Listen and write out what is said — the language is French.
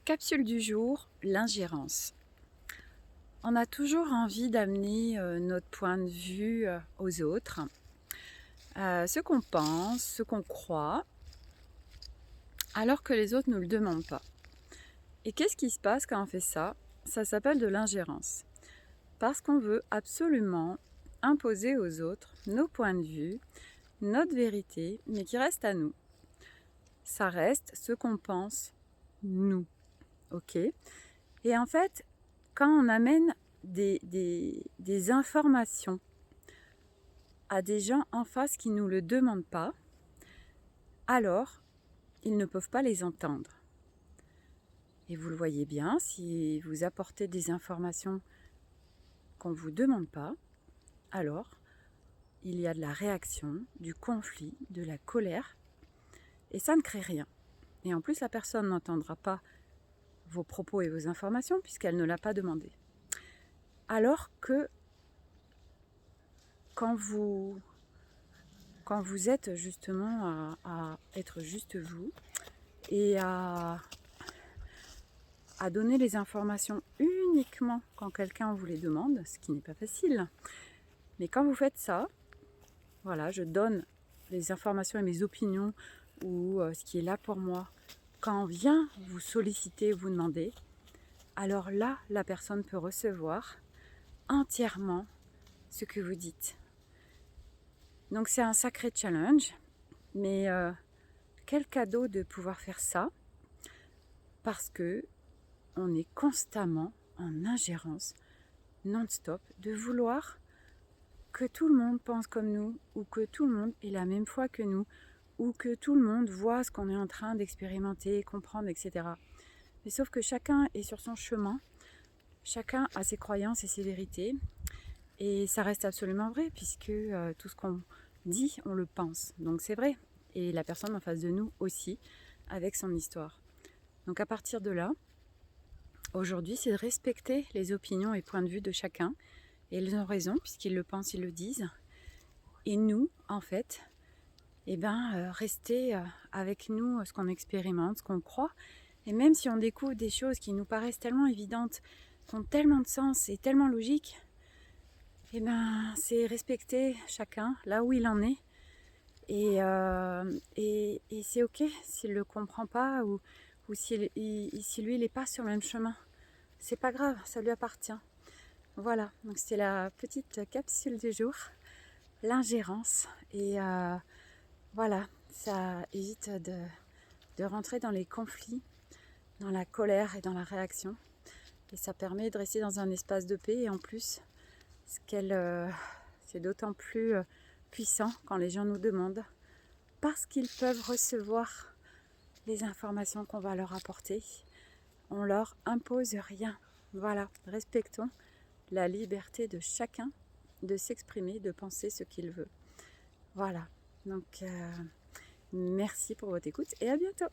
Capsule du jour, l'ingérence. On a toujours envie d'amener notre point de vue aux autres, ce qu'on pense, ce qu'on croit, alors que les autres ne le demandent pas. Et qu'est-ce qui se passe quand on fait ça? Ça s'appelle de l'ingérence. Parce qu'on veut absolument imposer aux autres nos points de vue, notre vérité, mais qui reste à nous. Ça reste ce qu'on pense, nous. Ok? Et en fait, quand on amène des informations à des gens en face qui ne nous le demandent pas, alors ils ne peuvent pas les entendre. Et vous le voyez bien, si vous apportez des informations qu'on ne vous demande pas, alors il y a de la réaction, du conflit, de la colère, et ça ne crée rien. Et en plus, la personne n'entendra pas vos propos et vos informations puisqu'elle ne l'a pas demandé. Alors que quand vous êtes justement à être juste vous et à donner les informations uniquement quand quelqu'un vous les demande, ce qui n'est pas facile. Mais quand vous faites ça, voilà, je donne les informations et mes opinions ou ce qui est là pour moi. Quand on vient vous solliciter, vous demander, alors là, la personne peut recevoir entièrement ce que vous dites. Donc c'est un sacré challenge, mais quel cadeau de pouvoir faire ça, parce que on est constamment en ingérence non-stop, de vouloir que tout le monde pense comme nous, ou que tout le monde ait la même foi que nous, ou que tout le monde voit ce qu'on est en train d'expérimenter, comprendre, etc. Mais sauf que chacun est sur son chemin, chacun a ses croyances et ses vérités, et ça reste absolument vrai, puisque tout ce qu'on dit, on le pense. Donc c'est vrai. Et la personne en face de nous aussi, avec son histoire. Donc à partir de là, aujourd'hui, c'est de respecter les opinions et points de vue de chacun. Et ils ont raison, puisqu'ils le pensent, ils le disent. Et nous, en fait, rester avec nous ce qu'on expérimente, ce qu'on croit. Et même si on découvre des choses qui nous paraissent tellement évidentes, qui ont tellement de sens et tellement logiques, c'est respecter chacun là où il en est. Et c'est ok s'il ne le comprend pas ou si lui il n'est pas sur le même chemin. C'est pas grave, ça lui appartient. Voilà, donc c'était la petite capsule du jour, l'ingérence. Et voilà, ça évite de rentrer dans les conflits, dans la colère et dans la réaction. Et ça permet de rester dans un espace de paix. Et en plus, c'est d'autant plus puissant quand les gens nous demandent, parce qu'ils peuvent recevoir les informations qu'on va leur apporter. On leur impose rien. Voilà, respectons la liberté de chacun de s'exprimer, de penser ce qu'il veut. Voilà, donc merci pour votre écoute et à bientôt.